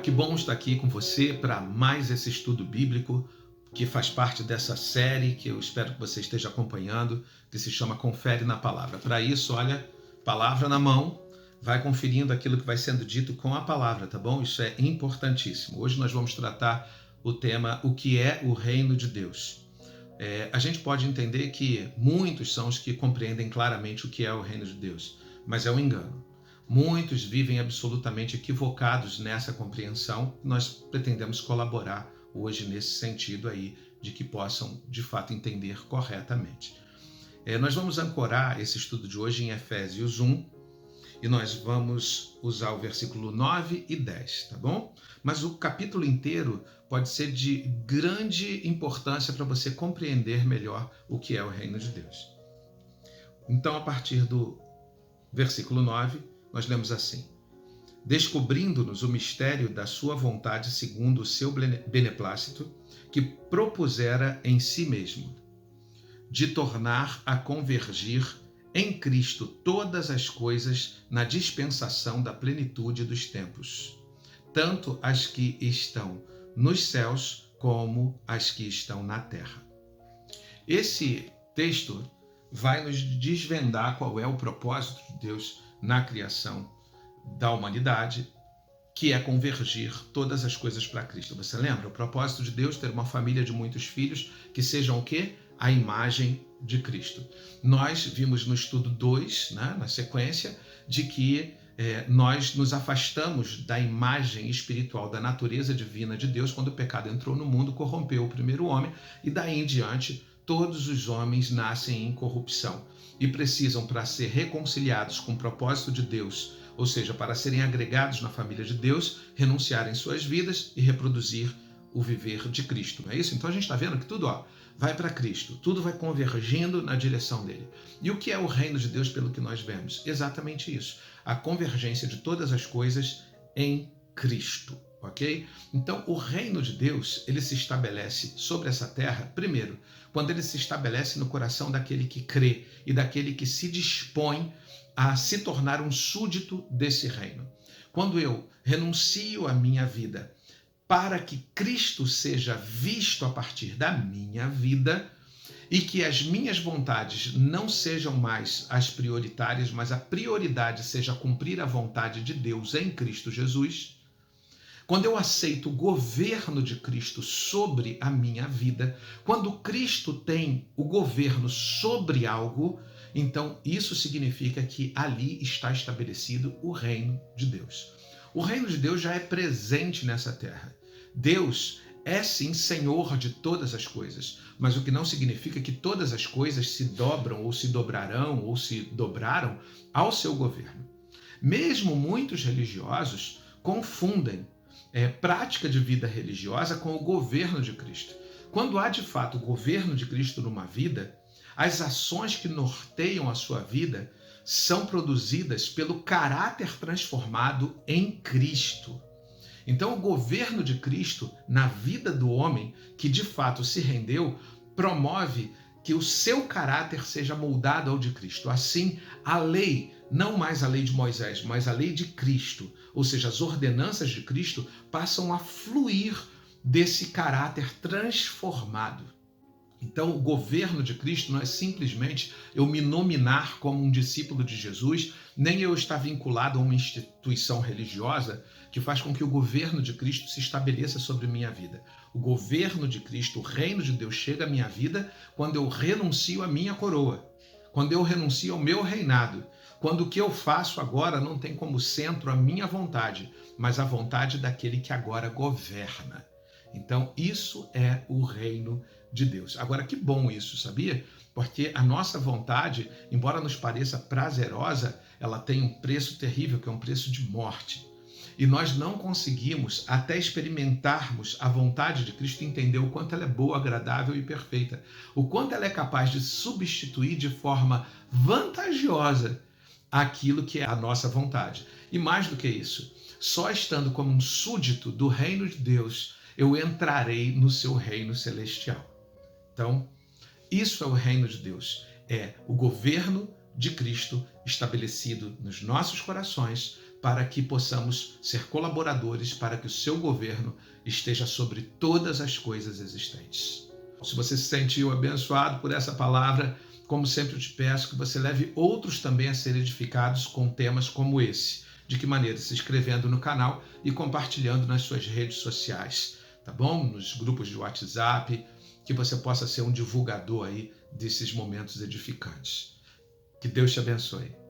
que bom estar aqui com você para mais esse estudo bíblico que faz parte dessa série que eu espero que você esteja acompanhando, que se chama Confere na Palavra. Para isso, olha, palavra na mão, vai conferindo aquilo que vai sendo dito com a palavra, tá bom? Isso é importantíssimo. Hoje nós vamos tratar o tema o que é o reino de Deus. A gente pode entender que muitos são os que compreendem claramente o que é o reino de Deus, mas é um engano. Muitos vivem absolutamente equivocados nessa compreensão. Nós pretendemos colaborar hoje nesse sentido aí, de que possam de fato entender corretamente. Nós vamos ancorar esse estudo de hoje em Efésios 1 e nós vamos usar o versículo 9 e 10, tá bom? Mas o capítulo inteiro pode ser de grande importância para você compreender melhor o que é o reino de Deus. Então, a partir do versículo 9, nós lemos assim: descobrindo-nos o mistério da sua vontade segundo o seu beneplácito, que propusera em si mesmo, de tornar a convergir em Cristo todas as coisas na dispensação da plenitude dos tempos, tanto as que estão nos céus como as que estão na terra. Esse texto vai nos desvendar qual é o propósito de Deus na criação da humanidade, que é convergir todas as coisas para Cristo. Você lembra? O propósito de Deus é ter uma família de muitos filhos que sejam o quê? A imagem de Cristo. Nós vimos no estudo 2, na sequência, de que nós nos afastamos da imagem espiritual, da natureza divina de Deus, quando o pecado entrou no mundo, corrompeu o primeiro homem, e daí em diante todos os homens nascem em corrupção e precisam, para ser reconciliados com o propósito de Deus, ou seja, para serem agregados na família de Deus, renunciarem suas vidas e reproduzir o viver de Cristo. Não é isso? Então a gente está vendo que tudo vai para Cristo, tudo vai convergindo na direção dele. E o que é o reino de Deus pelo que nós vemos? Exatamente isso, a convergência de todas as coisas em Cristo. Ok? Então, o reino de Deus, ele se estabelece sobre essa terra, primeiro, quando ele se estabelece no coração daquele que crê e daquele que se dispõe a se tornar um súdito desse reino. Quando eu renuncio a minha vida para que Cristo seja visto a partir da minha vida e que as minhas vontades não sejam mais as prioritárias, mas a prioridade seja cumprir a vontade de Deus em Cristo Jesus. Quando eu aceito o governo de Cristo sobre a minha vida, quando Cristo tem o governo sobre algo, então isso significa que ali está estabelecido o reino de Deus. O reino de Deus já é presente nessa terra. Deus é sim Senhor de todas as coisas, mas o que não significa que todas as coisas se dobram ou se dobrarão ou se dobraram ao seu governo. Mesmo muitos religiosos confundem prática de vida religiosa com o governo de Cristo. Quando há de fato o governo de Cristo numa vida, as ações que norteiam a sua vida são produzidas pelo caráter transformado em Cristo. Então, o governo de Cristo na vida do homem que de fato se rendeu promove que o seu caráter seja moldado ao de Cristo. Assim, a lei, não mais a lei de Moisés, mas a lei de Cristo, ou seja, as ordenanças de Cristo, passam a fluir desse caráter transformado. Então, o governo de Cristo não é simplesmente eu me nominar como um discípulo de Jesus, nem eu estar vinculado a uma instituição religiosa que faz com que o governo de Cristo se estabeleça sobre minha vida. O governo de Cristo, o reino de Deus chega à minha vida quando eu renuncio à minha coroa, quando eu renuncio ao meu reinado, quando o que eu faço agora não tem como centro a minha vontade, mas a vontade daquele que agora governa. Então, isso é o reino de Deus. Agora, que bom isso, sabia? Porque a nossa vontade, embora nos pareça prazerosa, ela tem um preço terrível, que é um preço de morte. E nós não conseguimos, até experimentarmos a vontade de Cristo, entender o quanto ela é boa, agradável e perfeita. O quanto ela é capaz de substituir de forma vantajosa aquilo que é a nossa vontade. E mais do que isso, só estando como um súdito do reino de Deus, eu entrarei no seu reino celestial. Então, isso é o reino de Deus. É o governo de Cristo estabelecido nos nossos corações para que possamos ser colaboradores para que o seu governo esteja sobre todas as coisas existentes. Se você se sentiu abençoado por essa palavra, como sempre eu te peço que você leve outros também a serem edificados com temas como esse. De que maneira? Se inscrevendo no canal e compartilhando nas suas redes sociais, tá bom? Nos grupos de WhatsApp, que você possa ser um divulgador aí desses momentos edificantes. Que Deus te abençoe.